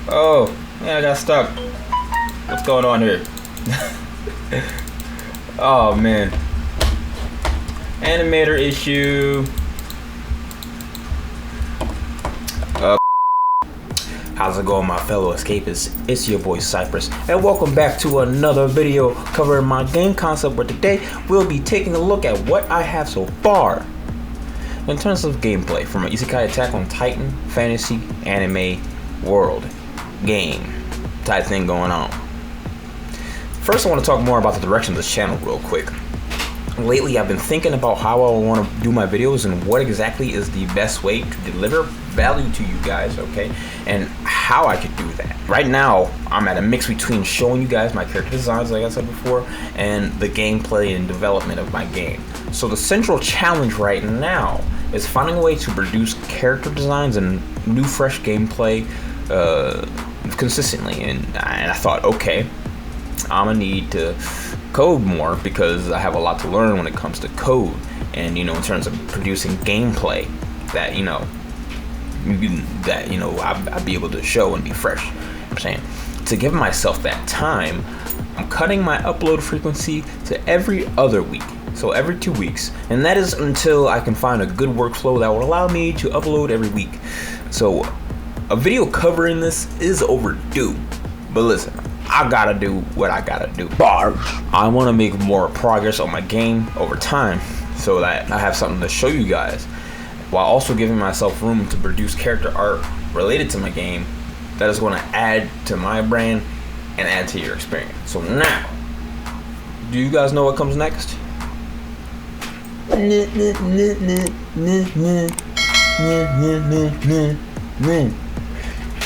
Oh, yeah, I got stuck. What's going on here? Oh man. Animator issue. How's it going, my fellow escapists? It's your boy Cypress, and welcome back to another video covering my game concept, where today we'll be taking a look at what I have so far in terms of gameplay from an Isekai Attack on Titan Fantasy Anime World game type thing going on. First, I want to talk more about the direction of this channel real quick. Lately, I've been thinking about how I want to do my videos and what exactly is the best way to deliver value to you guys, okay? And how I could do that. Right now, I'm at a mix between showing you guys my character designs, like I said before, and the gameplay and development of my game. So the central challenge right now is finding a way to produce character designs and new, fresh gameplay consistently. And I thought, okay, I'm gonna need to code more because I have a lot to learn when it comes to code, and in terms of producing gameplay that I'd be able to show and be fresh. I'm saying, to give myself that time, I'm cutting my upload frequency to every other week, so every 2 weeks, and that is until I can find a good workflow that will allow me to upload every week. So a video covering this is overdue, but listen, I gotta do what I gotta do. I want to make more progress on my game over time so that I have something to show you guys, while also giving myself room to produce character art related to my game that is going to add to my brand and add to your experience. So now, do you guys know what comes next?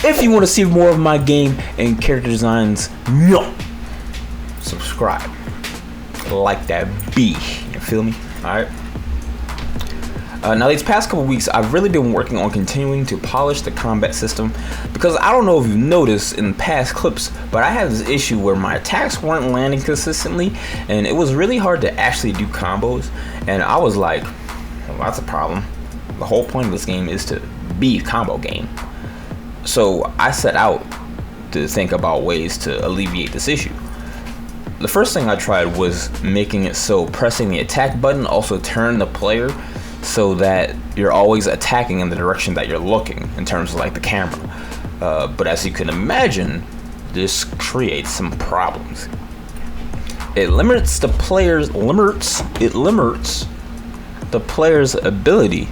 If you want to see more of my game and character designs, subscribe, like that B, you feel me? Alright. Now, these past couple weeks, I've really been working on continuing to polish the combat system, because I don't know if you've noticed in past clips, but I had this issue where my attacks weren't landing consistently, and it was really hard to actually do combos, and I was like, well, that's a problem. The whole point of this game is to be a combo game. So I set out to think about ways to alleviate this issue. The first thing I tried was making it so pressing the attack button also turned the player so that you're always attacking in the direction that you're looking in terms of like the camera. But as you can imagine, this creates some problems. It limits the player's ability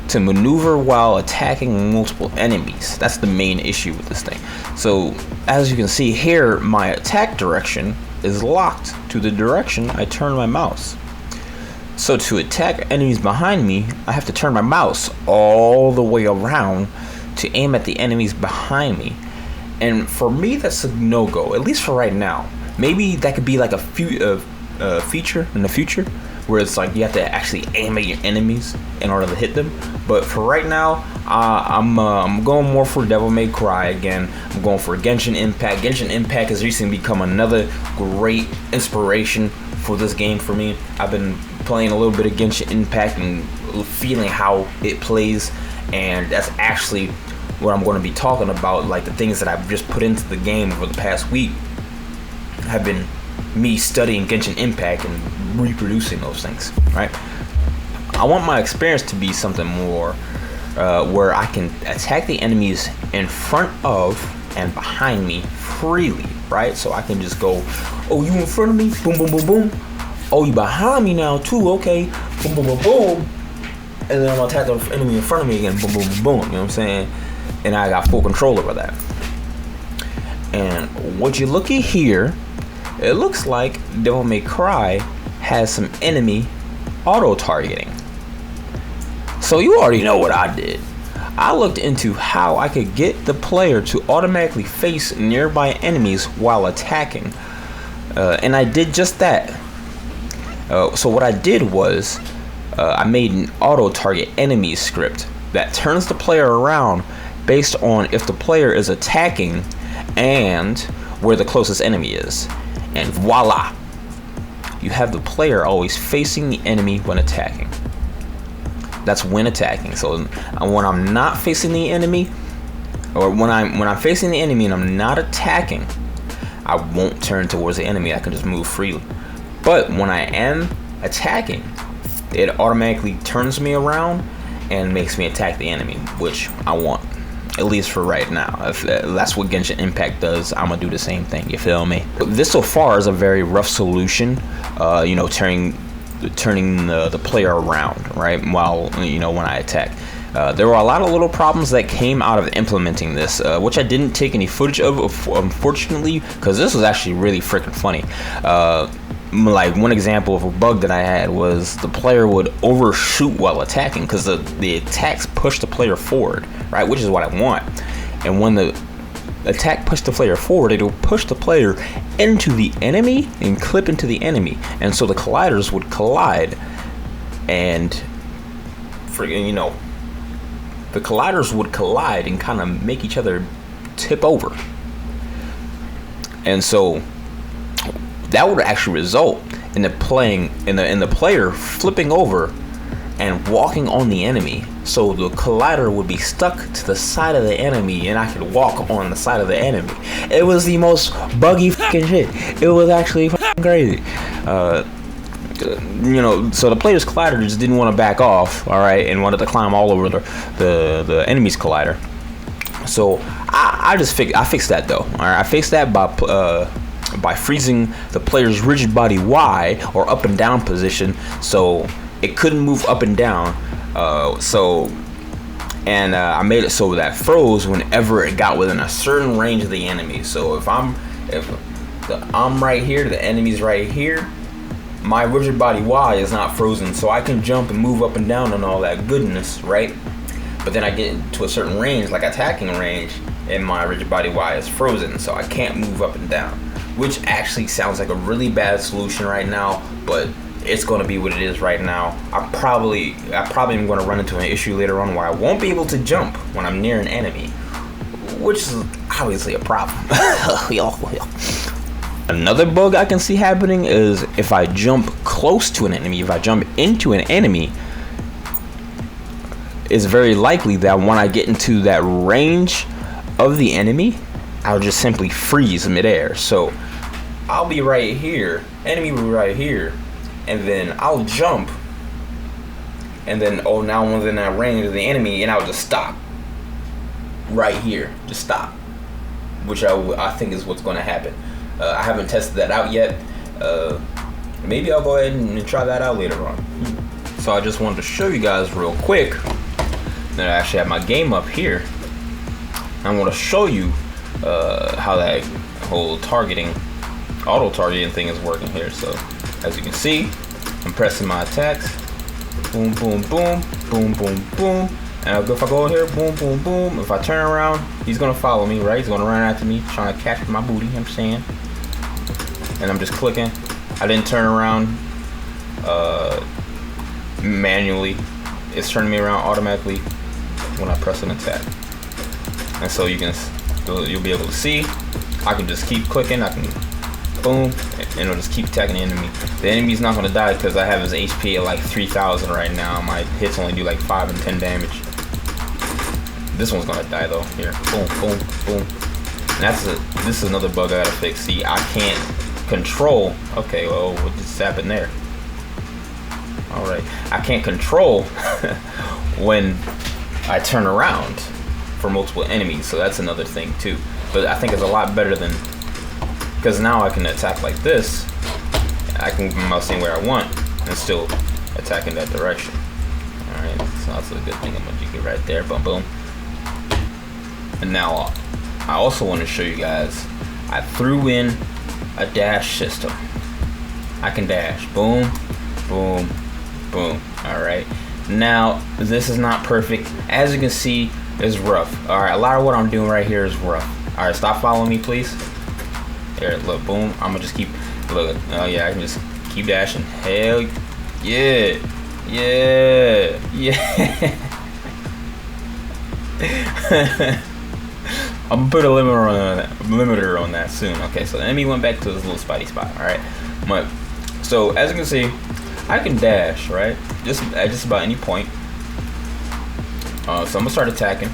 to maneuver while attacking multiple enemies. That's the main issue with this thing. So as you can see here, my attack direction is locked to the direction I turn my mouse. So to attack enemies behind me, I have to turn my mouse all the way around to aim at the enemies behind me. And for me, that's a no-go, at least for right now. Maybe that could be like a feature in the future, where it's like you have to actually aim at your enemies in order to hit them. But for right now, I'm going more for Devil May Cry again. I'm going for Genshin Impact. Genshin Impact has recently become another great inspiration for this game for me. I've been playing a little bit of Genshin Impact and feeling how it plays, and that's actually what I'm going to be talking about. Like the things that I've just put into the game over the past week have been me studying Genshin Impact and reproducing those things, right? I want my experience to be something more where I can attack the enemies in front of and behind me freely, right? So I can just go, oh, you in front of me? Boom, boom, boom, boom. Oh, you behind me now too? Okay. Boom, boom, boom, boom. And then I'm gonna attack the enemy in front of me again. Boom, boom, boom, boom. You know what I'm saying? And I got full control over that. And what you look at here, it looks like Devil May Cry has some enemy auto-targeting. So you already know what I did. I looked into how I could get the player to automatically face nearby enemies while attacking. And I did just that. So what I did was, I made an auto-target enemies script that turns the player around based on if the player is attacking and where the closest enemy is. And voila! You have the player always facing the enemy when attacking. That's when attacking. So when I'm not facing the enemy, or when I'm facing the enemy and I'm not attacking, I won't turn towards the enemy. I can just move freely. But when I am attacking, it automatically turns me around and makes me attack the enemy, which I want, at least for right now. If that's what Genshin Impact does, I'm gonna do the same thing. You feel me? This so far is a very rough solution. You know, turning the player around, right? While, you know, when I attack. There were a lot of little problems that came out of implementing this, which I didn't take any footage of, unfortunately, because this was actually really freaking funny. Like, one example of a bug that I had was the player would overshoot while attacking, because the attacks push the player forward, right? Which is what I want. And when the attack pushed the player forward, it would push the player into the enemy and clip into the enemy. And so the colliders would collide, and freaking, you know, the colliders would collide and kind of make each other tip over. And so that would actually result in the player flipping over and walking on the enemy. So the collider would be stuck to the side of the enemy, and I could walk on the side of the enemy. It was the most buggy fucking shit. It was actually fucking crazy. You know, so the player's collider just didn't want to back off, all right, and wanted to climb all over the enemy's collider. So I fixed that though. All right, I fixed that by freezing the player's rigid body Y, or up and down position, so it couldn't move up and down. I made it so that froze whenever it got within a certain range of the enemy. So if I'm right here, the enemy's right here, my rigid body Y is not frozen, so I can jump and move up and down and all that goodness, right? But then I get into a certain range, like attacking range, and my rigid body Y is frozen, so I can't move up and down, which actually sounds like a really bad solution right now, but it's going to be what it is right now. I probably am going to run into an issue later on where I won't be able to jump when I'm near an enemy, which is obviously a problem. Another bug I can see happening is if I jump close to an enemy, if I jump into an enemy, it's very likely that when I get into that range of the enemy, I'll just simply freeze midair. So I'll be right here, enemy will be right here, and then I'll jump, and then now I'm within that range of the enemy, and I'll just stop right here, just stop, which I think is what's going to happen. I haven't tested that out yet. Maybe I'll go ahead and try that out later on. So I just wanted to show you guys real quick that I actually have my game up here. I want to show you how that whole auto targeting thing is working here. So as you can see, I'm pressing my attacks, boom, boom, boom, boom, boom, boom. And if I go in here, boom, boom, boom, if I turn around, he's gonna follow me, right? He's gonna run after me, trying to catch my booty, you know what I'm saying? And I'm just clicking. I didn't turn around manually. It's turning me around automatically when I press an attack. And so you'll be able to see, I can just keep clicking, I can boom, and it'll just keep attacking the enemy. The enemy's not gonna die because I have his HP at like 3,000 right now. My hits only do like 5 and 10 damage. This one's gonna die though. Here, boom, boom, boom. And this is another bug I gotta fix. See, I can't control. Okay, well, what just happened there? All right, I can't control when I turn around for multiple enemies. So that's another thing too. But I think it's a lot better than, because now I can attack like this. I can move my mouse anywhere I want and still attack in that direction. All right, so that's a good thing. I'm gonna get right there. Boom, boom. And now I also want to show you guys, I threw in a dash system. I can dash, boom, boom, boom. All right, now this is not perfect. As you can see, it's rough. All right, a lot of what I'm doing right here is rough. All right, stop following me, please. There, look, boom. I'm gonna just keep, look, oh yeah, I can just keep dashing. Hell yeah, yeah, yeah. I'm gonna put a limiter on that soon. Okay, so the enemy went back to his little spidey spot. All right, but so as you can see, I can dash right just at just about any point. So I'm gonna start attacking.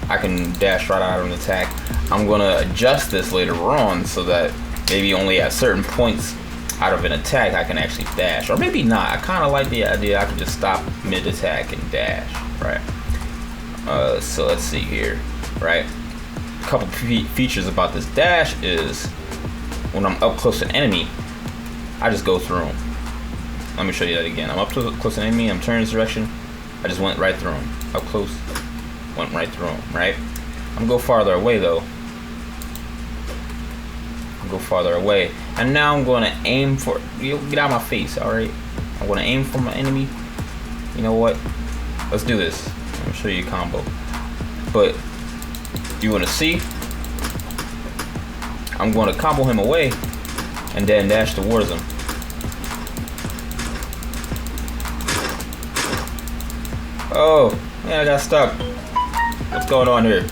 I can dash right out of an attack. I'm gonna adjust this later on so that maybe only at certain points out of an attack I can actually dash, or maybe not. I kind of like the idea I can just stop mid-attack and dash, right? So let's see here, right? A couple features about this dash is when I'm up close to an enemy, I just go through them. Let me show you that again. I'm up close to an enemy, I'm turning this direction, I just went right through them. Up close, went right through them, right? I'm gonna go farther away though. Go farther away, and now I'm going to aim for you. Get out of my face, all right? I'm going to aim for my enemy. You know what? Let's do this. I'm gonna show you a combo. But you want to see? I'm going to combo him away, and then dash towards him. Oh, yeah, I got stuck. What's going on here?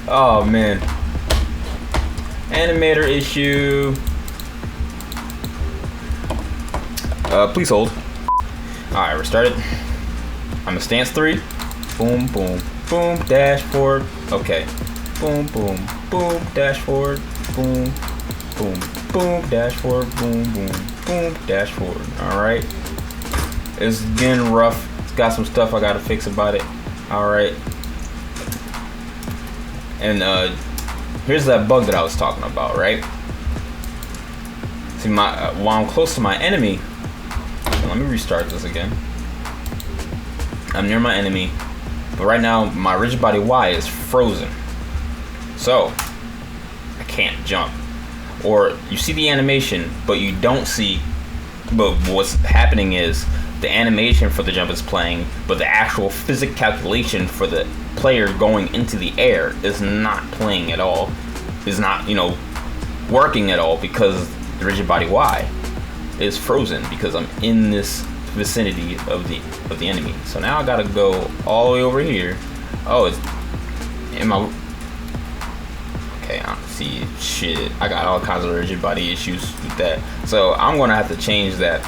Oh man. Animator issue. Please hold. Alright, we're started. I'm a stance 3. Boom, boom, boom, dash forward. Okay. Boom, boom, boom, dash forward. Boom, boom, boom, dash forward. Boom, boom, boom, dash forward. Alright. It's getting rough. It's got some stuff I gotta fix about it. Alright. And here's that bug that I was talking about, right? See, while I'm close to my enemy, let me restart this again. I'm near my enemy, but right now my rigid body Y is frozen, so I can't jump. Or you see the animation, but you don't see. But what's happening is the animation for the jump is playing, but the actual physics calculation for the player going into the air is not playing at all, is not, you know, working at all, because the rigid body Y is frozen because I'm in this vicinity of the enemy. So now I gotta go all the way over here. Oh, it's in my. Okay, I don't see shit. I got all kinds of rigid body issues with that. So I'm gonna have to change that.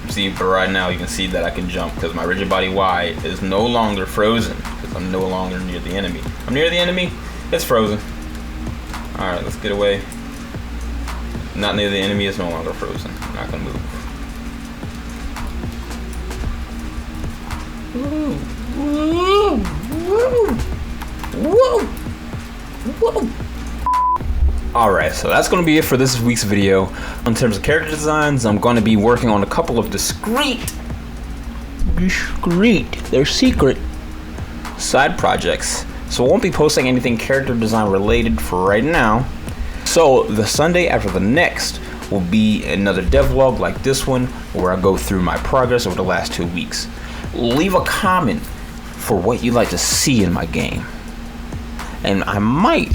See, but right now you can see that I can jump because my rigid body Y is no longer frozen because I'm no longer near the enemy. I'm near the enemy, it's frozen. Alright, let's get away. Not near the enemy, it's no longer frozen. I'm not gonna move. Woo! Woo! Woo! Woo! Alright, so that's going to be it for this week's video. In terms of character designs, I'm going to be working on a couple of discreet, they're secret side projects. So I won't be posting anything character design related for right now. So the Sunday after the next will be another devlog like this one, where I go through my progress over the last 2 weeks. Leave a comment for what you'd like to see in my game, and I might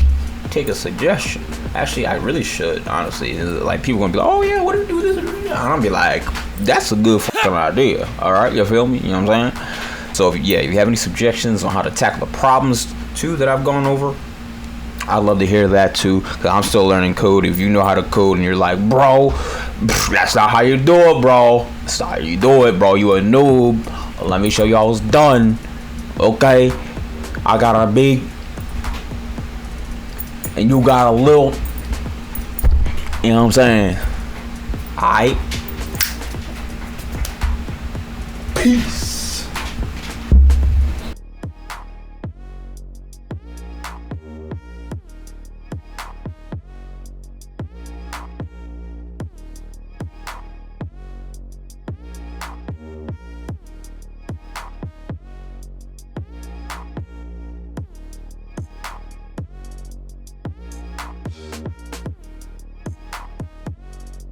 take a suggestion. Actually, I really should, honestly. Like, people gonna be like, oh yeah, what do you do this? And I'll be like, that's a good fucking idea. Alright, you feel me? You know what I'm saying? So if you have any suggestions on how to tackle the problems too that I've gone over, I'd love to hear that too, because I'm still learning code. If you know how to code and you're like, bro, that's not how you do it, bro. That's not how you do it, bro. You a noob. Let me show you how it's done. Okay? I got a big and you got a little, you know what I'm saying? Alright. Peace.